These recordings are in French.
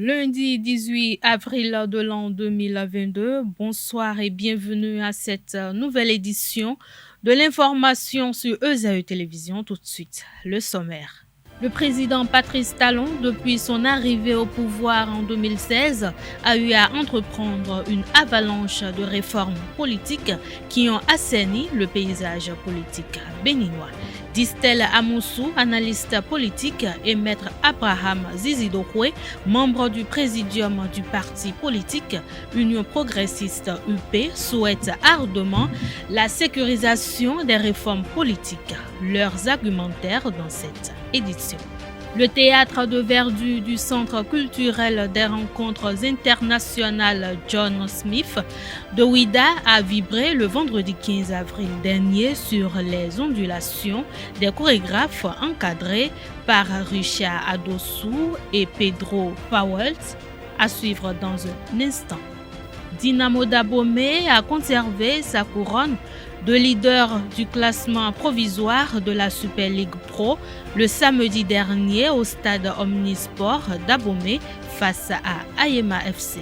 Lundi 18 avril de l'an 2022, bonsoir et bienvenue à cette nouvelle édition de l'information sur ESAE Télévision. Tout de suite, le sommaire. Le président Patrice Talon, depuis son arrivée au pouvoir en 2016, a eu à entreprendre une avalanche de réformes politiques qui ont assaini le paysage politique béninois. Distel Amoussou, analyste politique, et maître Abraham Zizidokwe, membre du présidium du parti politique Union progressiste UP, souhaitent ardemment la sécurisation des réformes politiques. Leurs argumentaires dans cette édition. Le théâtre de Verdu du Centre culturel des rencontres internationales John Smith de Ouida a vibré le vendredi 15 avril dernier sur les ondulations des chorégraphes encadrés par Richard Adossou et Pedro Powell, à suivre dans un instant. Dynamo Dabomey a conservé sa couronne de leader du classement provisoire de la Super League Pro le samedi dernier au stade Omnisport d'Abomey face à Ayema FC.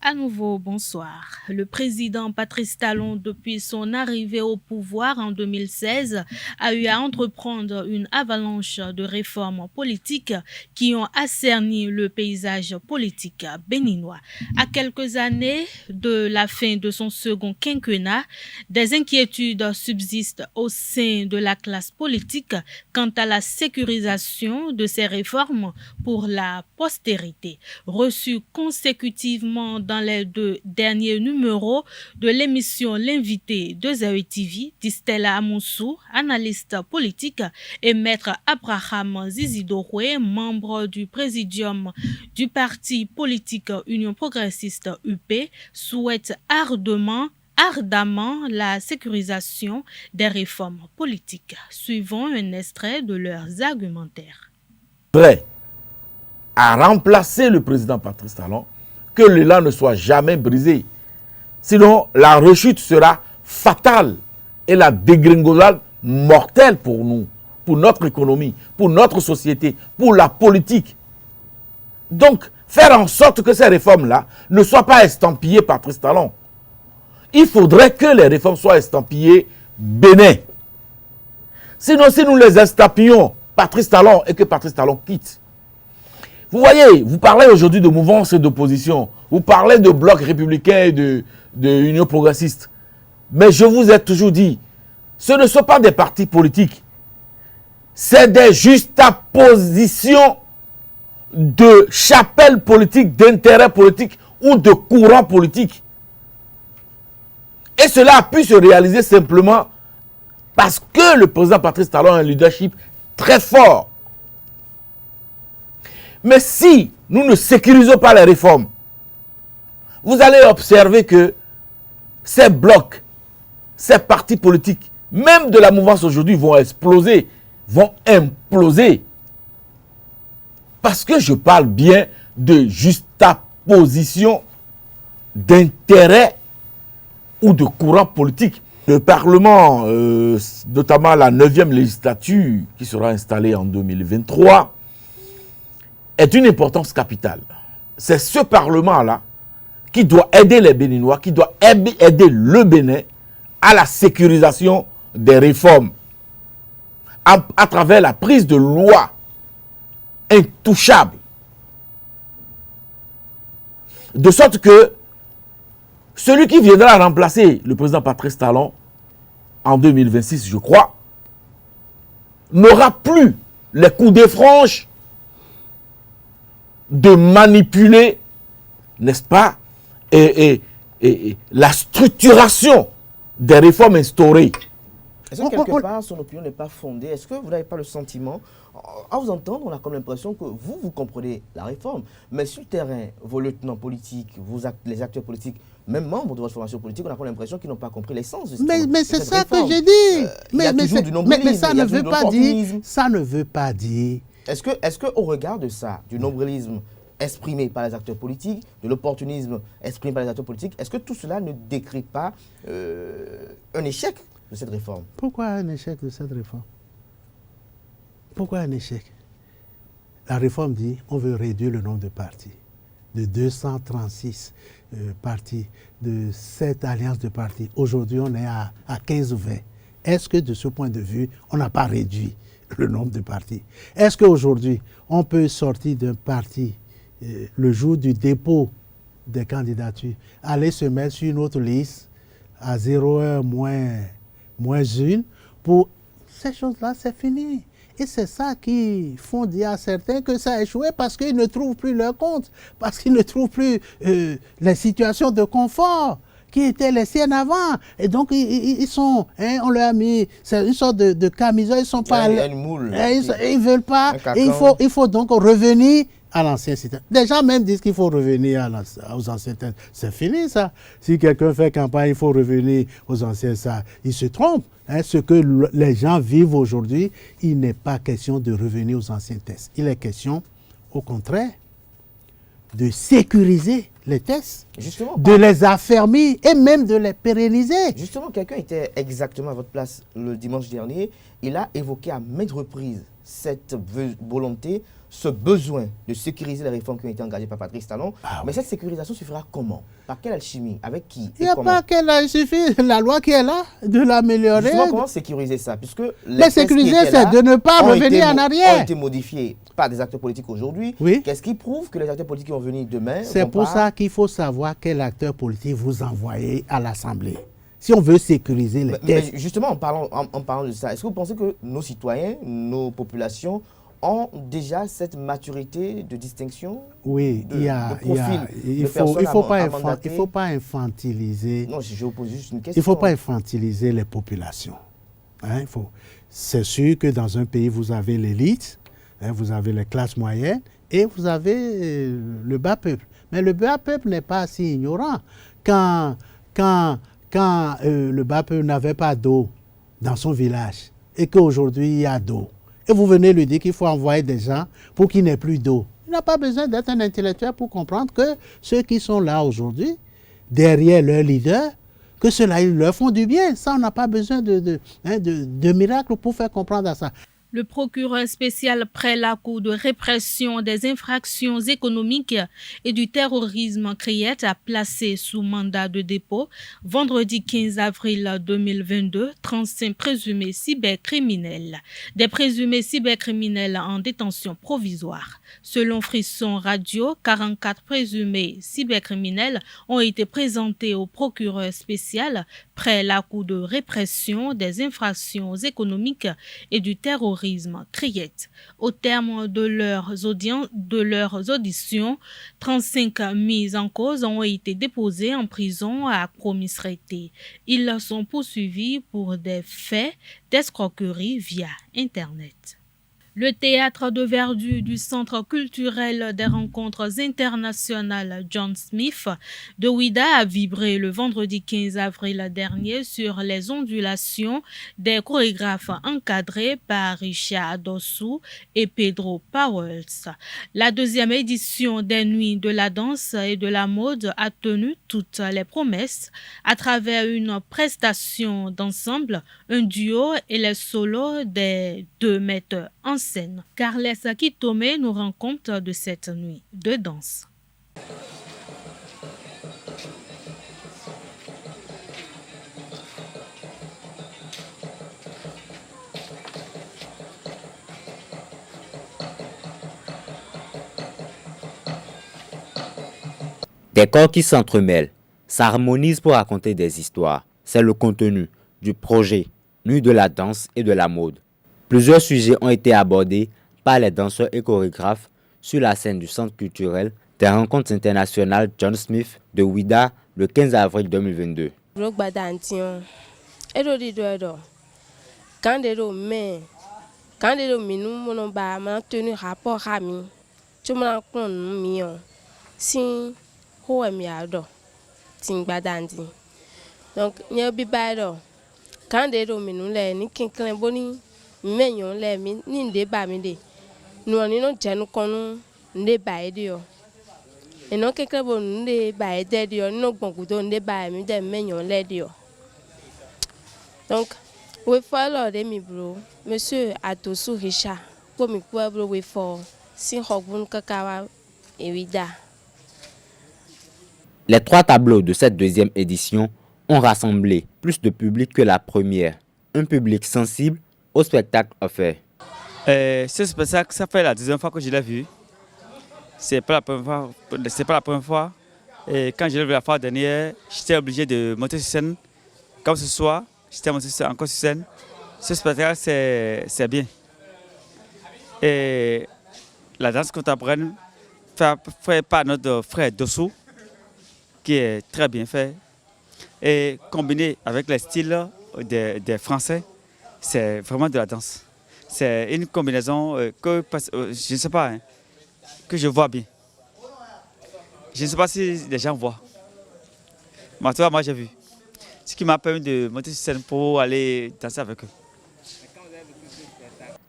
À nouveau, bonsoir. Le président Patrice Talon, depuis son arrivée au pouvoir en 2016, a eu à entreprendre une avalanche de réformes politiques qui ont assaini le paysage politique béninois. À quelques années de la fin de son second quinquennat, des inquiétudes subsistent au sein de la classe politique quant à la sécurisation de ces réformes pour la postérité. Reçues consécutivement dans les deux derniers numéros de l'émission L'invité de ZAE TV, Distel Amoussou, analyste politique, et maître Abraham Zizidokwe, membre du présidium du parti politique Union progressiste UP, souhaitent ardemment la sécurisation des réformes politiques. Suivons un extrait de leurs argumentaires. Prêt à remplacer le président Patrice Talon, que l'élan ne soit jamais brisé. Sinon, la rechute sera fatale et la dégringolade mortelle pour nous, pour notre économie, pour notre société, pour la politique. Donc, faire en sorte que ces réformes-là ne soient pas estampillées Patrice Talon. Il faudrait que les réformes soient estampillées Bénin. Sinon, si nous les estampillons Patrice Talon et que Patrice Talon quitte, vous voyez, vous parlez aujourd'hui de mouvance et d'opposition, vous parlez de bloc républicain et de union progressiste. Mais je vous ai toujours dit, ce ne sont pas des partis politiques, c'est des juxtapositions de chapelles politiques, d'intérêts politiques ou de courants politiques. Et cela a pu se réaliser simplement parce que le président Patrice Talon a un leadership très fort. Mais si nous ne sécurisons pas les réformes, vous allez observer que ces blocs, ces partis politiques, même de la mouvance aujourd'hui, vont exploser, vont imploser. Parce que je parle bien de juxtaposition d'intérêts ou de courants politiques. Le Parlement, notamment la 9e législature qui sera installée en 2023, est d'une importance capitale. C'est ce Parlement-là qui doit aider les Béninois, qui doit aider le Bénin à la sécurisation des réformes à travers la prise de lois intouchables. De sorte que celui qui viendra remplacer le président Patrice Talon en 2026, je crois, n'aura plus les coups de franche de manipuler, n'est-ce pas, et la structuration des réformes instaurées. Est-ce que quelque part, son opinion n'est pas fondée? Est-ce que vous n'avez pas le sentiment, à vous entendre, on a comme l'impression que vous comprenez la réforme, mais sur le terrain, vos lieutenants politiques, les acteurs politiques, même membres de votre formation politique, on a comme l'impression qu'ils n'ont pas compris l'essence de cette réforme. Mais c'est ça que j'ai dit. Mais ça ne veut pas dire. Ça ne veut pas dire. Est-ce que au regard de ça, du nombrilisme exprimé par les acteurs politiques, de l'opportunisme exprimé par les acteurs politiques, est-ce que tout cela ne décrit pas un échec de cette réforme? Pourquoi un échec de cette réforme? Pourquoi un échec? La réforme dit on veut réduire le nombre de partis de 236 partis, de 7 alliances de partis. Aujourd'hui, on est à 15 ou 20. Est-ce que de ce point de vue, on n'a pas réduit le nombre de partis? Est-ce qu'aujourd'hui, on peut sortir d'un parti le jour du dépôt des candidatures, aller se mettre sur une autre liste à 0,1 moins 1 pour... Ces choses-là, c'est fini. Et c'est ça qui font dire à certains que ça a échoué parce qu'ils ne trouvent plus leur compte, parce qu'ils ne trouvent plus les situations de confort qui étaient laissées en avant. Et donc, ils sont, on leur a mis une sorte de camisole, ils sont pas... une moule. Ils ne veulent pas. Et il faut donc revenir à l'ancien système. Des gens même disent qu'il faut revenir aux anciens systèmes. C'est fini ça. Si quelqu'un fait campagne, il faut revenir aux anciens, ça, il se trompe. Ce que les gens vivent aujourd'hui, il n'est pas question de revenir aux anciens tests. Il est question, au contraire, de sécuriser les tests, justement, de les affermir et même de les pérenniser. Justement, quelqu'un était exactement à votre place le dimanche dernier. Il a évoqué à maintes reprises cette volonté, ce besoin de sécuriser les réformes qui ont été engagées par Patrice Talon. Mais cette sécurisation suffira comment? Par quelle alchimie? Avec qui? Il n'y a pas qu'elle il suffit, la loi qui est là, de l'améliorer. Justement, comment sécuriser ça? Puisque les sécuriser, c'est de ne pas revenir en arrière. Ont été modifiés par des acteurs politiques aujourd'hui. Oui. Qu'est-ce qui prouve que les acteurs politiques vont venir demain? C'est pour ça qu'il faut savoir quel acteur politique vous envoyez à l'Assemblée. Si on veut sécuriser les tests. Mais justement, en parlant de ça, est-ce que vous pensez que nos citoyens, nos populations ont déjà cette maturité de distinction? Oui, il ne faut pas infantiliser. Non, je pose juste une question. Il ne faut pas infantiliser les populations. C'est sûr que dans un pays, vous avez l'élite, vous avez les classes moyennes et vous avez le bas peuple. Mais le bas peuple n'est pas si ignorant. Quand le bas peuple n'avait pas d'eau dans son village et qu'aujourd'hui il y a d'eau, et vous venez lui dire qu'il faut envoyer des gens pour qu'il n'ait plus d'eau. Il n'a pas besoin d'être un intellectuel pour comprendre que ceux qui sont là aujourd'hui, derrière leur leader, que cela, ils leur font du bien. Ça, on n'a pas besoin de miracles pour faire comprendre à ça. Le procureur spécial près la Cour de répression des infractions économiques et du terrorisme Criette a placé sous mandat de dépôt vendredi 15 avril 2022 35 présumés cybercriminels. Des présumés cybercriminels en détention provisoire. Selon Frisson Radio, 44 présumés cybercriminels ont été présentés au procureur spécial près la Cour de répression des infractions économiques et du terrorisme Criette. Au terme de leurs auditions, 35 mises en cause ont été déposées en prison à Promisreté. Ils sont poursuivis pour des faits d'escroquerie via Internet. Le théâtre de verdure du Centre culturel des rencontres internationales John Smith de Ouidah a vibré le vendredi 15 avril dernier sur les ondulations des chorégraphes encadrés par Richard Dossou et Pedro Powell. La deuxième édition des Nuits de la danse et de la mode a tenu toutes les promesses à travers une prestation d'ensemble, un duo et les solos des deux metteurs en scène. Carles Kitome nous rend compte de cette nuit de danse. Des corps qui s'entremêlent, s'harmonisent pour raconter des histoires. C'est le contenu du projet Nuit de la danse et de la mode. Plusieurs sujets ont été abordés par les danseurs et chorégraphes sur la scène du Centre culturel des rencontres internationales John Smith de Ouidah le 15 avril 2022. Donc, quand des dominants ni quelqu'un boni menyon le ni ndeba mi de no ni no jenu konu ndeba edio et non quelqu'un bon ndeba edio no gbongudo ndeba mi de menyon le dio. Donc we follow de mi bro monsieur Adossou Richard Les 3 tableaux de cette deuxième édition ont rassemblé plus de public que la première. Un public sensible au spectacle offert. Ce spectacle, ça fait la deuxième fois que je l'ai vu. C'est pas la première fois. Et quand je l'ai vu la fois dernière, j'étais obligé de monter sur scène. Comme ce soir, j'étais monté encore sur scène. Ce spectacle, c'est bien. Et la danse contemporaine fait par notre frère Dossou, qui est très bien fait. Et combiné avec les styles des Français, c'est vraiment de la danse. C'est une combinaison que je ne sais pas, que je vois bien. Je ne sais pas si les gens voient. Mais toi, moi j'ai vu. Ce qui m'a permis de monter sur scène pour aller danser avec eux.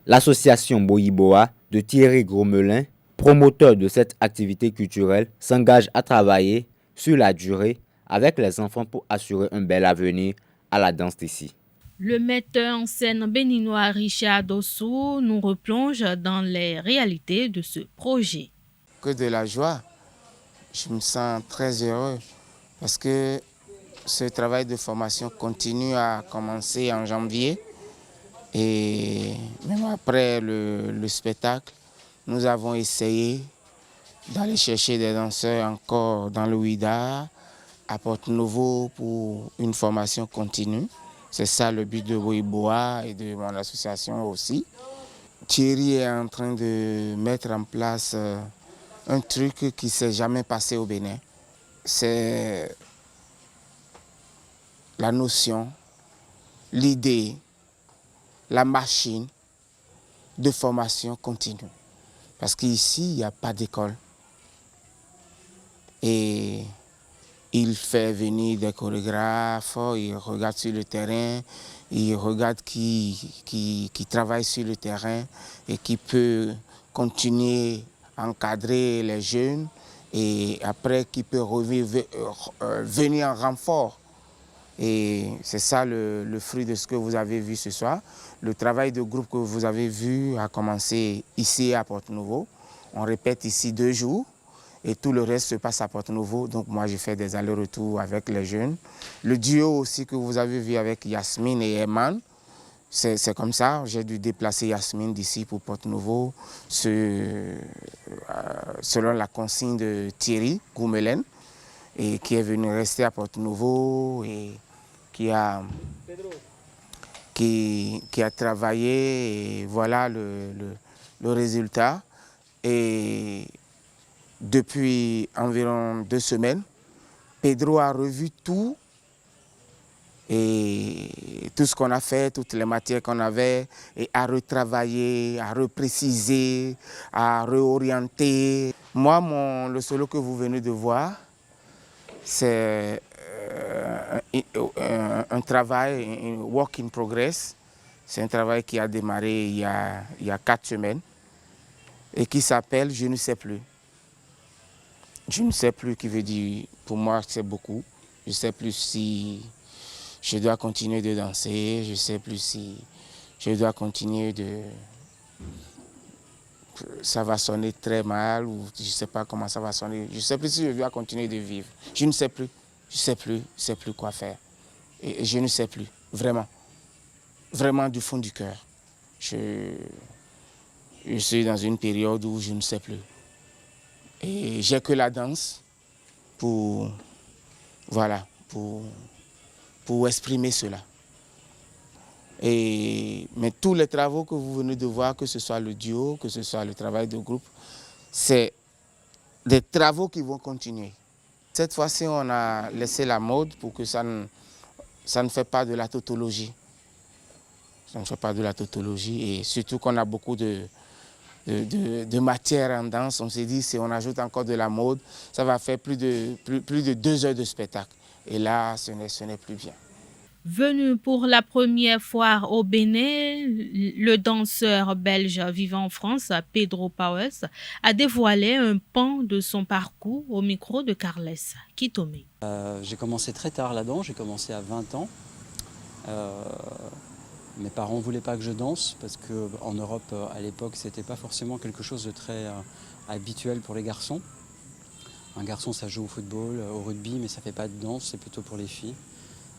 L'association Boyiboa de Thierry Gromelin, promoteur de cette activité culturelle, s'engage à travailler sur la durée avec les enfants pour assurer un bel avenir à la danse d'ici. Le metteur en scène béninois Richard Dossou nous replonge dans les réalités de ce projet. Que de la joie. Je me sens très heureux parce que ce travail de formation continue à commencer en janvier. Et même après le spectacle, nous avons essayé d'aller chercher des danseurs encore dans le Ouida, à Porte-Nouveau pour une formation continue. C'est ça le but de Boyiboa et de mon association aussi. Thierry est en train de mettre en place un truc qui ne s'est jamais passé au Bénin. C'est la notion, l'idée, la machine de formation continue. Parce qu'ici, il n'y a pas d'école. Et il fait venir des chorégraphes, il regarde sur le terrain, il regarde qui travaille sur le terrain et qui peut continuer à encadrer les jeunes et après qui peut venir en renfort. Et c'est ça le fruit de ce que vous avez vu ce soir. Le travail de groupe que vous avez vu a commencé ici à Porte-Nouveau. On répète ici 2 jours et tout le reste se passe à Porte-Nouveau. Donc moi, j'ai fait des allers-retours avec les jeunes. Le duo aussi que vous avez vu avec Yasmine et Eman, c'est comme ça. J'ai dû déplacer Yasmine d'ici pour Porte-Nouveau selon la consigne de Thierry Gromelin et qui est venu rester à Porte-Nouveau et qui a travaillé et voilà le résultat. Et depuis environ 2 semaines, Pedro a revu tout et tout ce qu'on a fait, toutes les matières qu'on avait, et a retravaillé, a reprécisé, a réorienté. Moi, le solo que vous venez de voir, c'est un travail, un work in progress. C'est un travail qui a démarré il y a 4 semaines et qui s'appelle « Je ne sais plus ». Je ne sais plus qui veut dire, pour moi, c'est beaucoup. Je ne sais plus si je dois continuer de danser, je ne sais plus si je dois continuer de... Ça va sonner très mal ou je ne sais pas comment ça va sonner. Je ne sais plus si je dois continuer de vivre. Je ne sais plus. Je ne sais plus quoi faire. Et je ne sais plus, vraiment. Vraiment du fond du cœur. Je suis dans une période où je ne sais plus. Et j'ai que la danse pour exprimer cela. Mais tous les travaux que vous venez de voir, que ce soit le duo, que ce soit le travail de groupe, c'est des travaux qui vont continuer. Cette fois-ci, on a laissé la mode pour que ça ne fait pas de la tautologie. Ça ne fait pas de la tautologie et surtout qu'on a beaucoup de matière en danse. On s'est dit, si on ajoute encore de la mode, ça va faire plus de 2 heures de spectacle. Et là, ce n'est plus bien. Venu pour la première fois au Bénin, le danseur belge vivant en France, Pedro Pauwels, a dévoilé un pan de son parcours au micro de Carles Kitome. J'ai commencé très tard là-dedans, j'ai commencé à 20 ans. Mes parents ne voulaient pas que je danse parce qu'en Europe, à l'époque, ce n'était pas forcément quelque chose de très habituel pour les garçons. Un garçon, ça joue au football, au rugby, mais ça ne fait pas de danse, c'est plutôt pour les filles.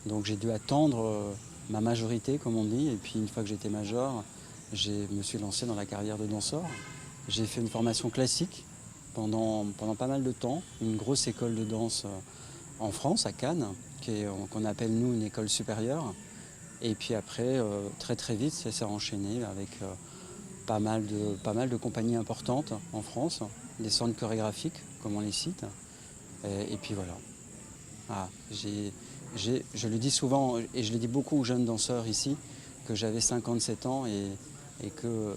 Donc j'ai dû attendre ma majorité, comme on dit, et puis une fois que j'étais major, je me suis lancé dans la carrière de danseur. J'ai fait une formation classique pendant pas mal de temps, une grosse école de danse en France, à Cannes, qu'on appelle nous une école supérieure. Et puis après, très vite, ça s'est enchaîné avec pas mal de compagnies importantes en France, des centres chorégraphiques, comme on les cite. Et puis voilà. Ah, je le dis souvent, et je le dis beaucoup aux jeunes danseurs ici, que j'avais 57 ans et que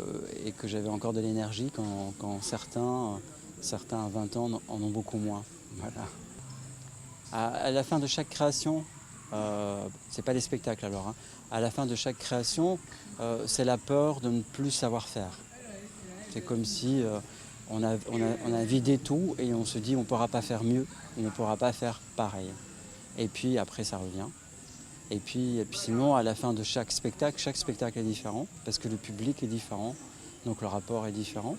j'avais encore de l'énergie quand certains à 20 ans en ont beaucoup moins. Voilà. À la fin de chaque création, c'est pas des spectacles alors, hein. À la fin de chaque création, c'est la peur de ne plus savoir faire. C'est comme si on a vidé tout et on se dit on ne pourra pas faire mieux, on ne pourra pas faire pareil. Et puis après ça revient. Et puis sinon, à la fin de chaque spectacle est différent, parce que le public est différent, donc le rapport est différent.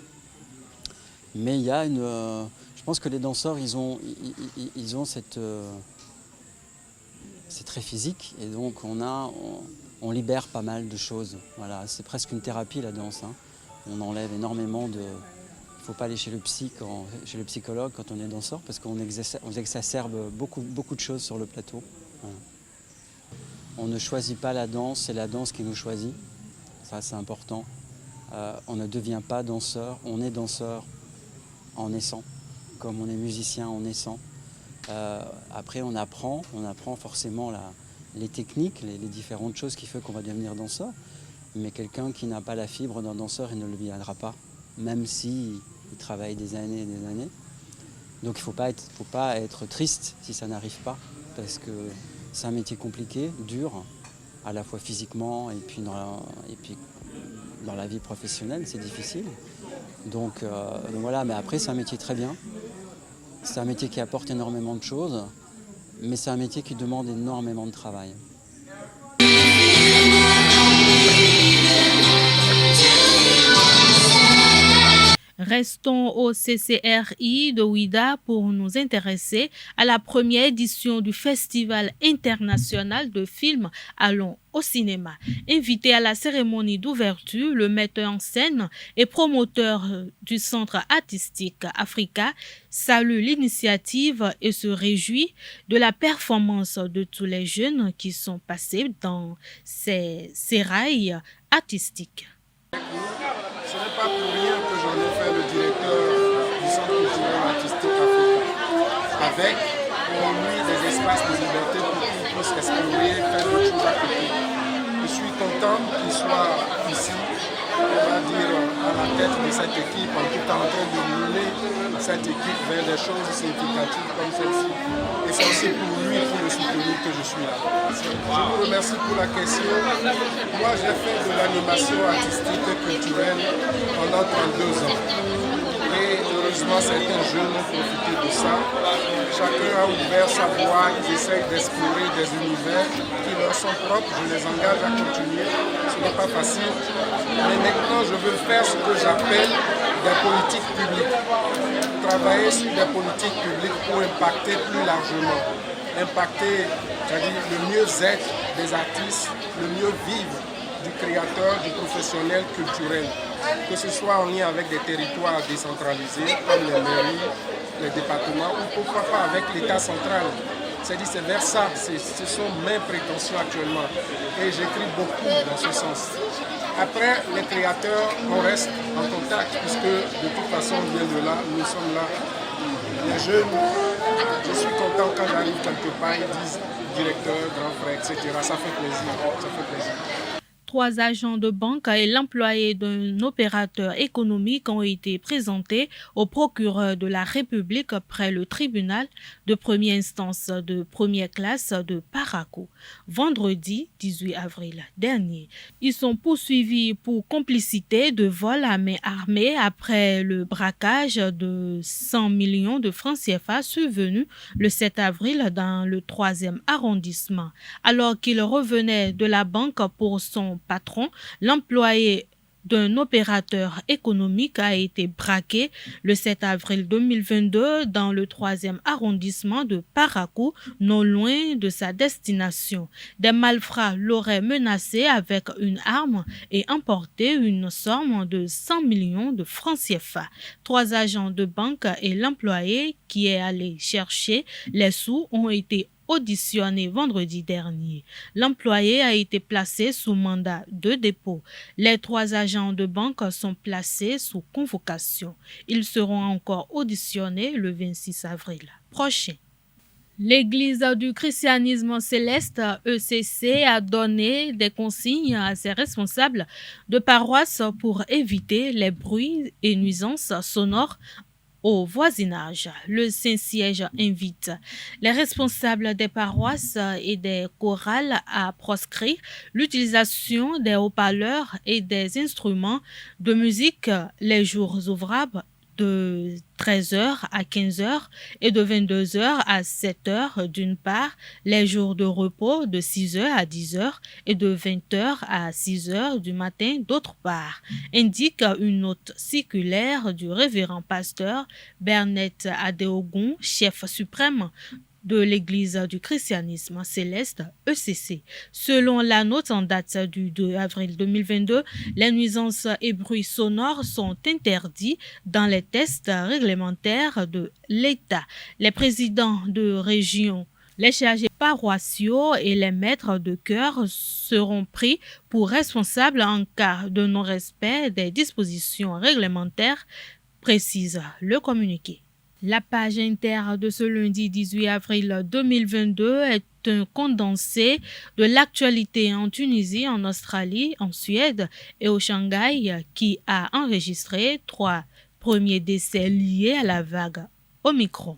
Mais il y a je pense que les danseurs, ils ont cette... c'est très physique, et donc on libère pas mal de choses. Voilà, c'est presque une thérapie, la danse, hein. On enlève énormément de... Il ne faut pas aller chez le psychologue quand on est danseur, parce qu'on exacerbe beaucoup de choses sur le plateau. Voilà. On ne choisit pas la danse, c'est la danse qui nous choisit. Ça, c'est important. On ne devient pas danseur, on est danseur en naissant, comme on est musicien en naissant. Après, on apprend forcément les techniques, les différentes choses qui font qu'on va devenir danseur. Mais quelqu'un qui n'a pas la fibre d'un danseur, il ne le deviendra pas, même s'il travaille des années et des années. Donc il ne faut pas être triste si ça n'arrive pas, parce que c'est un métier compliqué, dur, à la fois physiquement et puis dans la vie professionnelle, c'est difficile. Donc voilà, mais après c'est un métier très bien. C'est un métier qui apporte énormément de choses, mais c'est un métier qui demande énormément de travail. Restons au CCRI de Ouidah pour nous intéresser à la première édition du Festival international de films Allons au cinéma. Invité à la cérémonie d'ouverture, le metteur en scène et promoteur du centre artistique Africa salue l'initiative et se réjouit de la performance de tous les jeunes qui sont passés dans ces sérails artistiques. Ce n'est pas pour rien que j'en ai fait le directeur du Centre culturel artistique Africa, avec pour lui des espaces de liberté pour qu'il puisse explorer, faire d'autres choses à côté. Je suis content qu'il soit ici, on va dire, à la tête de cette équipe, en tout temps en train de mener cette équipe vers des choses significatives comme celle-ci. Et c'est aussi pour lui, pour le soutenir que je suis là. Je vous remercie pour la question. Moi, j'ai fait de l'animation artistique et culturelle pendant 32 ans. Et heureusement, certains jeunes ont profité de ça. Chacun a ouvert sa voie, ils essayent d'explorer des univers qui leur sont propres. Je les engage à continuer. Ce n'est pas facile. Mais maintenant, je veux faire ce que j'appelle des politiques publiques. Travailler sur des politiques publiques pour impacter plus largement. Impacter, c'est-à-dire le mieux-être des artistes, le mieux vivre du créateur, du professionnel culturel. Que ce soit en lien avec des territoires décentralisés, comme les mairies, les départements, ou pourquoi pas avec l'État central. C'est-à-dire c'est vers ça, ce sont mes prétentions actuellement. Et j'écris beaucoup dans ce sens. Après, les créateurs, on reste en contact, puisque de toute façon, on vient de là, nous sommes là. Les jeunes, je suis content quand j'arrive quelque part, ils disent directeur, grand frère, etc. Ça fait plaisir, ça fait plaisir. 3 agents de banque et l'employé d'un opérateur économique ont été présentés au procureur de la République près le tribunal de première instance de première classe de Parakou, vendredi 18 avril dernier. Ils sont poursuivis pour complicité de vol à main armée après le braquage de 100 millions de francs CFA survenu le 7 avril dans le 3e arrondissement, alors qu'ils revenaient de la banque pour son patron, l'employé d'un opérateur économique a été braqué le 7 avril 2022 dans le 3e arrondissement de Parakou, non loin de sa destination. Des malfrats l'auraient menacé avec une arme et emporté une somme de 100 millions de francs CFA. 3 agents de banque et l'employé qui est allé chercher les sous ont été auditionné vendredi dernier. L'employé a été placé sous mandat de dépôt. Les 3 agents de banque sont placés sous convocation. Ils seront encore auditionnés le 26 avril prochain. L'Église du christianisme céleste, ECC, a donné des consignes à ses responsables de paroisse pour éviter les bruits et nuisances sonores au voisinage. Le Saint-Siège invite les responsables des paroisses et des chorales à proscrire l'utilisation des haut-parleurs et des instruments de musique les jours ouvrables de 13h à 15h et de 22h à 7h d'une part, les jours de repos de 6h à 10h et de 20h à 6h du matin d'autre part, indique une note circulaire du révérend pasteur Bernett Adéogun, chef suprême de l'Église du christianisme céleste, ECC. Selon la note en date du 2 avril 2022, les nuisances et bruits sonores sont interdits dans les tests réglementaires de l'État. Les présidents de région, les chargés paroissiaux et les maîtres de chœur seront pris pour responsables en cas de non-respect des dispositions réglementaires, précise le communiqué. La page inter de ce lundi 18 avril 2022 est un condensé de l'actualité en Tunisie, en Australie, en Suède et au Shanghai qui a enregistré 3 premiers décès liés à la vague Omicron.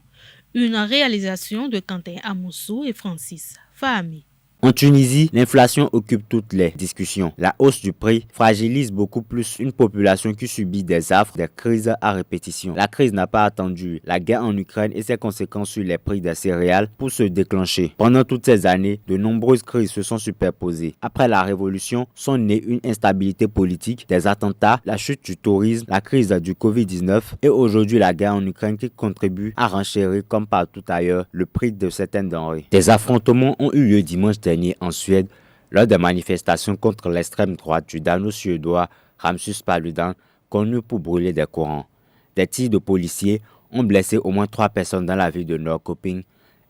Une réalisation de Quentin Amoussou et Francis Fahami. En Tunisie, l'inflation occupe toutes les discussions. La hausse du prix fragilise beaucoup plus une population qui subit des affres, des crises à répétition. La crise n'a pas attendu la guerre en Ukraine et ses conséquences sur les prix des céréales pour se déclencher. Pendant toutes ces années, de nombreuses crises se sont superposées. Après la révolution, sont nées une instabilité politique, des attentats, la chute du tourisme, la crise du Covid-19 et aujourd'hui la guerre en Ukraine qui contribue à renchérir comme partout ailleurs le prix de certaines denrées. Des affrontements ont eu lieu dimanche dernier en Suède lors des manifestations contre l'extrême droite du dano-suédois Rasmus Paludan, connu pour brûler des Corans. Des tirs de policiers ont blessé au moins 3 personnes dans la ville de Norrköping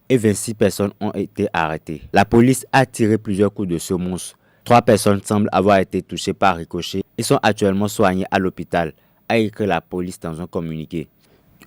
et 26 personnes ont été arrêtées. La police a tiré plusieurs coups de semonce. 3 personnes semblent avoir été touchées par ricochet et sont actuellement soignées à l'hôpital, a écrit la police dans un communiqué.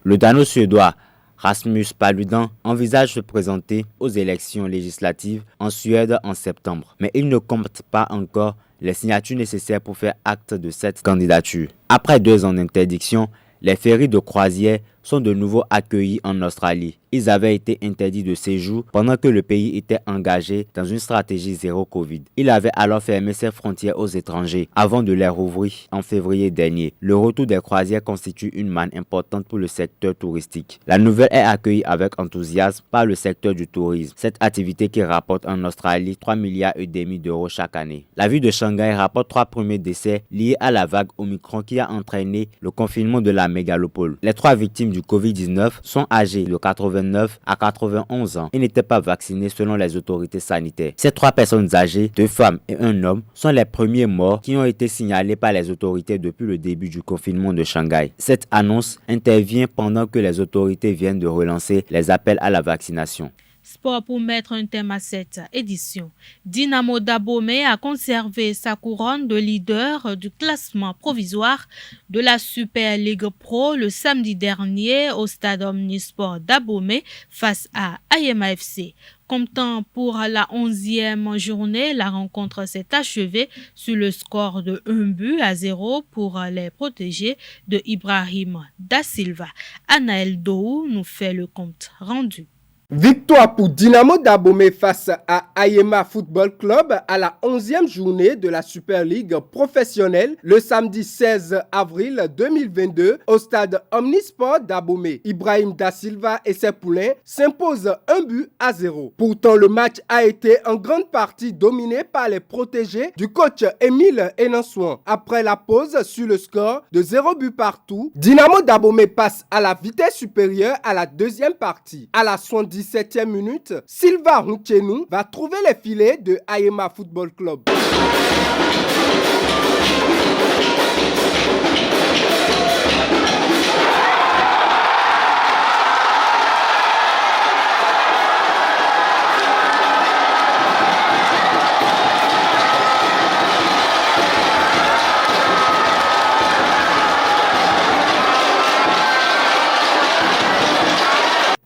Le dano-suédois Rasmus Paludan envisage de se présenter aux élections législatives en Suède en septembre, mais il ne compte pas encore les signatures nécessaires pour faire acte de cette candidature. Après 2 ans d'interdiction, les ferries de croisière sont de nouveau accueillis en Australie. Ils avaient été interdits de séjour pendant que le pays était engagé dans une stratégie zéro Covid. Il avait alors fermé ses frontières aux étrangers avant de les rouvrir en février dernier. Le retour des croisières constitue une manne importante pour le secteur touristique. La nouvelle est accueillie avec enthousiasme par le secteur du tourisme, cette activité qui rapporte en Australie 3,5 milliards d'euros chaque année. La ville de Shanghai rapporte 3 premiers décès liés à la vague Omicron qui a entraîné le confinement de la mégalopole. Les 3 victimes du Covid-19 sont âgées de 89 à 91 ans et n'étaient pas vaccinées selon les autorités sanitaires. Ces 3 personnes âgées, 2 femmes et 1 homme, sont les premiers morts qui ont été signalés par les autorités depuis le début du confinement de Shanghai. Cette annonce intervient pendant que les autorités viennent de relancer les appels à la vaccination. Sport pour mettre un thème à cette édition. Dynamo d'Abomey a conservé sa couronne de leader du classement provisoire de la Super League Pro le samedi dernier au stade Omnisport d'Abomey face à Ayema FC. Comptant pour la 11e journée, la rencontre s'est achevée sur le score de 1-0 pour les protégés de Ibrahim Da Silva. Anaël Dou nous fait le compte rendu. Victoire pour Dynamo d'Abomey face à Ayema Football Club à la 11e journée de la Super League professionnelle le samedi 16 avril 2022 au stade Omnisport d'Abomey. Ibrahim Da Silva et ses poulains s'imposent 1-0. Pourtant, le match a été en grande partie dominé par les protégés du coach Émile Enansouan. Après la pause sur le score de 0 but partout, Dynamo d'Abomey passe à la vitesse supérieure à la deuxième partie. À la 17e minute, Silva Rouchenou va trouver les filets de Ayema Football Club.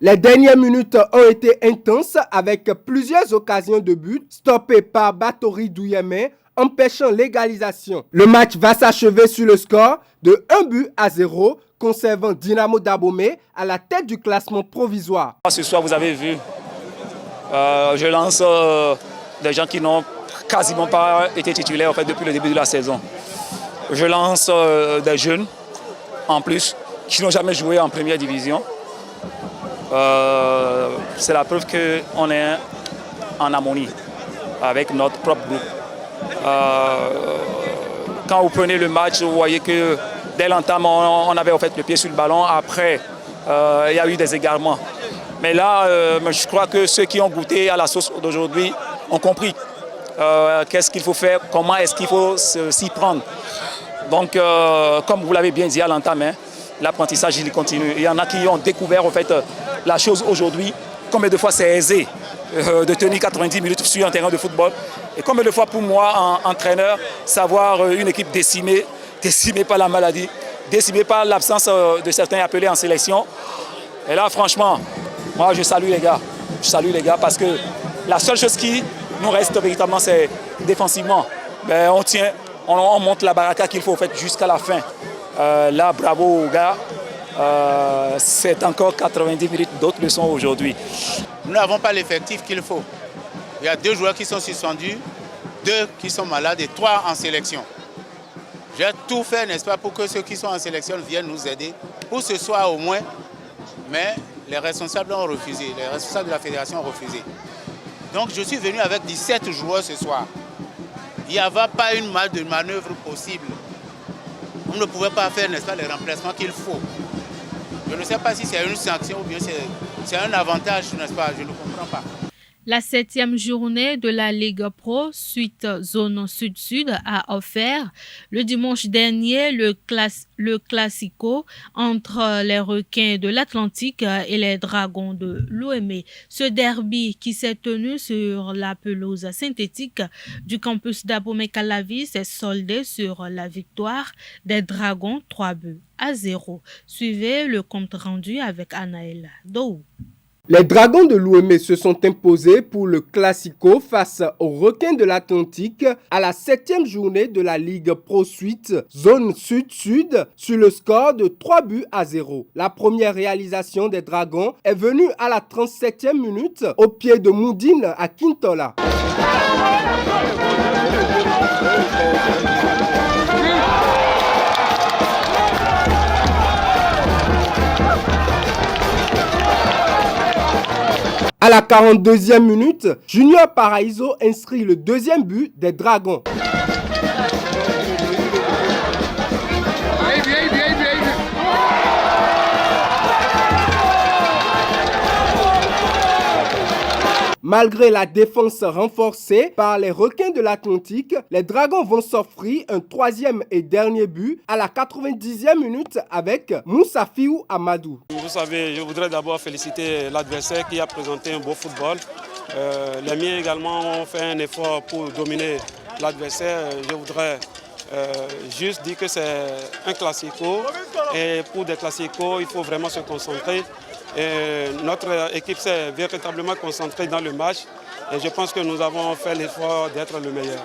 Les dernières minutes ont été intenses avec plusieurs occasions de but stoppées par Batori Douyeme, empêchant l'égalisation. Le match va s'achever sur le score de 1-0, conservant Dynamo d'Abomey à la tête du classement provisoire. Ce soir, vous avez vu, je lance des gens qui n'ont quasiment pas été titulaires en fait, depuis le début de la saison. Je lance des jeunes, en plus, qui n'ont jamais joué en première division. C'est la preuve qu'on est en harmonie avec notre propre groupe. Quand vous prenez le match, vous voyez que dès l'entame, on avait en fait le pied sur le ballon. Après, il y a eu des égarements. Mais là, je crois que ceux qui ont goûté à la sauce d'aujourd'hui ont compris qu'est-ce qu'il faut faire, comment est-ce qu'il faut s'y prendre. Donc, comme vous l'avez bien dit à l'entame, l'apprentissage il continue. Il y en a qui ont découvert en fait la chose aujourd'hui. Combien de fois c'est aisé de tenir 90 minutes sur un terrain de football. Et combien de fois pour moi, entraîneur, savoir une équipe décimée par la maladie, décimée par l'absence de certains appelés en sélection. Et là, franchement, moi je salue les gars. Je salue les gars parce que la seule chose qui nous reste véritablement, c'est défensivement. Ben, on tient, on monte la baraka qu'il faut en fait, jusqu'à la fin. Là, bravo aux gars. C'est encore 90 minutes d'autres leçons aujourd'hui. Nous n'avons pas l'effectif qu'il faut. Il y a 2 joueurs qui sont suspendus, 2 qui sont malades et 3 en sélection. J'ai tout fait, n'est-ce pas, pour que ceux qui sont en sélection viennent nous aider, pour ce soir au moins. Mais les responsables ont refusé, les responsables de la fédération ont refusé. Donc je suis venu avec 17 joueurs ce soir. Il n'y avait pas une marge de manœuvre possible. On ne pouvait pas faire, n'est-ce pas, les remplacements qu'il faut. Je ne sais pas si c'est une sanction ou bien c'est un avantage, n'est-ce pas, je ne comprends pas. La 7e journée de la Ligue Pro Suite Zone Sud-Sud a offert le dimanche dernier le Classico entre les Requins de l'Atlantique et les Dragons de l'OME. Ce derby qui s'est tenu sur la pelouse synthétique du campus d'Abomey-Calavi s'est soldé sur la victoire des Dragons 3-0. Suivez le compte rendu avec Anaël Dou. Les Dragons de l'OME se sont imposés pour le Classico face aux Requins de l'Atlantique à la 7e journée de la Ligue Pro Suite Zone Sud-Sud sur le score de 3-0. La première réalisation des Dragons est venue à la 37e minute au pied de Moudine à Kintola. À la 42e minute, Junior Paraíso inscrit le 2e but des Dragons. Malgré la défense renforcée par les Requins de l'Atlantique, les Dragons vont s'offrir un 3e et dernier but à la 90e minute avec Moussafiou Amadou. Vous savez, je voudrais d'abord féliciter l'adversaire qui a présenté un beau football. Les miens également ont fait un effort pour dominer l'adversaire. Je voudrais juste dire que c'est un classico et pour des classicos, il faut vraiment se concentrer. Et notre équipe s'est véritablement concentrée dans le match et je pense que nous avons fait l'effort d'être le meilleur.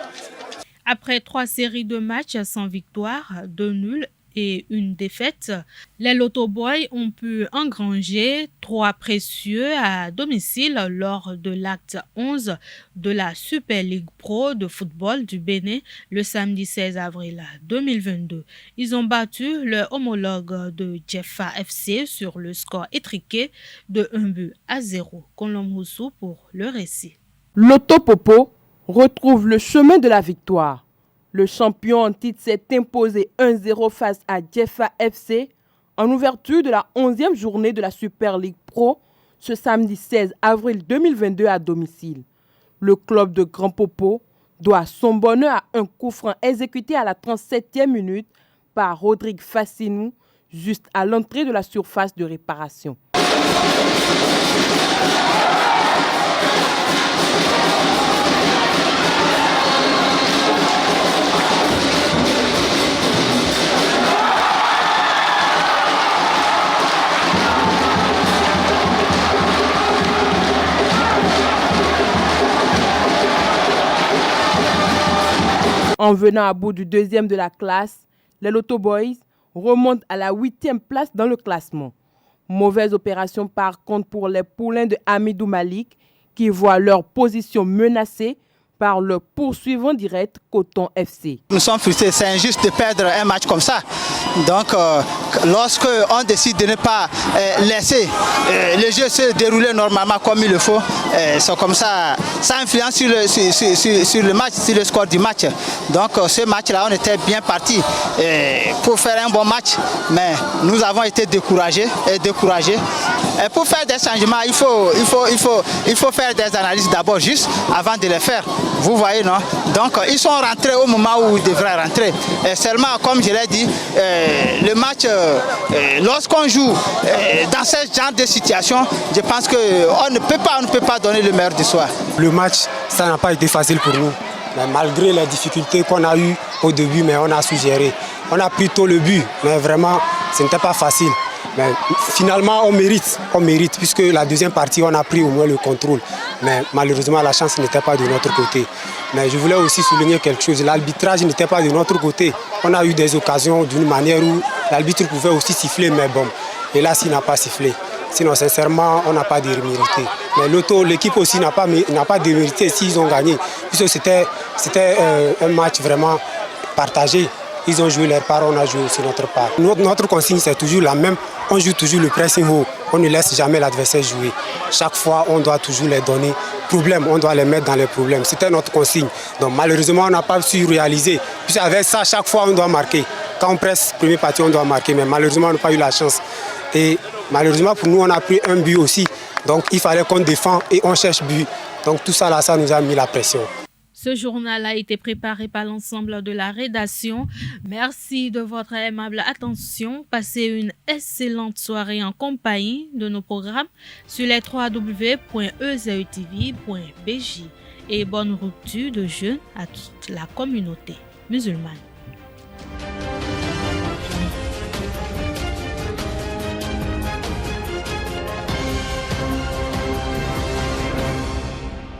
Après 3 séries de matchs sans victoire, 2 nuls et une défaite. Les Loto Boys ont pu engranger 3 précieux à domicile lors de l'acte 11 de la Super League Pro de football du Bénin le samedi 16 avril 2022. Ils ont battu leur homologue de Jeffa FC sur le score étriqué de 1-0. Colombe Roussou pour le récit. Loto Popo retrouve le chemin de la victoire. Le champion en titre s'est imposé 1-0 face à Jeffa FC en ouverture de la 11e journée de la Super League Pro ce samedi 16 avril 2022 à domicile. Le club de Grand Popo doit son bonheur à un coup franc exécuté à la 37e minute par Rodrigue Fassinou, juste à l'entrée de la surface de réparation. En venant à bout du 2e de la classe, les Loto Boys remontent à la 8e place dans le classement. Mauvaise opération par contre pour les poulains de Hamidou Malik qui voient leur position menacée par le poursuivant direct Coton FC. Nous sommes frustrés, c'est injuste de perdre un match comme ça. Donc lorsque on décide de ne pas laisser le jeu se dérouler normalement comme il le faut, c'est comme ça influence sur le match, sur le score du match. Donc ce match-là, on était bien parti pour faire un bon match, mais nous avons été découragés. Et pour faire des changements, il faut faire des analyses d'abord juste avant de les faire. Vous voyez, non? Donc ils sont rentrés au moment où ils devraient rentrer. Et seulement, comme je l'ai dit, le match, lorsqu'on joue dans ce genre de situation, je pense qu'on ne peut pas donner le meilleur du soir. Le match, ça n'a pas été facile pour nous. Mais malgré les difficultés qu'on a eues au début, mais on a su gérer. On a pris tôt le but, mais vraiment, ce n'était pas facile. Mais finalement, on mérite, puisque la deuxième partie, on a pris au moins le contrôle. Mais malheureusement, la chance n'était pas de notre côté. Mais je voulais aussi souligner quelque chose, l'arbitrage n'était pas de notre côté. On a eu des occasions d'une manière où l'arbitre pouvait aussi siffler, mais bon, et là, il n'a pas sifflé. Sinon, sincèrement, on n'a pas démérité. Mais l'équipe aussi n'a pas démérité s'ils ont gagné, puisque c'était un match vraiment partagé. Ils ont joué leur part, on a joué aussi notre part. Notre consigne, c'est toujours la même. On joue toujours le pressing haut. On ne laisse jamais l'adversaire jouer. Chaque fois, on doit toujours les donner problème. On doit les mettre dans les problèmes. C'était notre consigne. Donc malheureusement, on n'a pas su réaliser. Puisqu'avec ça, chaque fois, on doit marquer. Quand on presse première partie, on doit marquer. Mais malheureusement, on n'a pas eu la chance. Et malheureusement, pour nous, on a pris un but aussi. Donc il fallait qu'on défende et on cherche but. Donc tout ça, là, ça nous a mis la pression. Ce journal a été préparé par l'ensemble de la rédaction. Merci de votre aimable attention. Passez une excellente soirée en compagnie de nos programmes sur les www.ezeutv.bj et bonne rupture de jeûne à toute la communauté musulmane.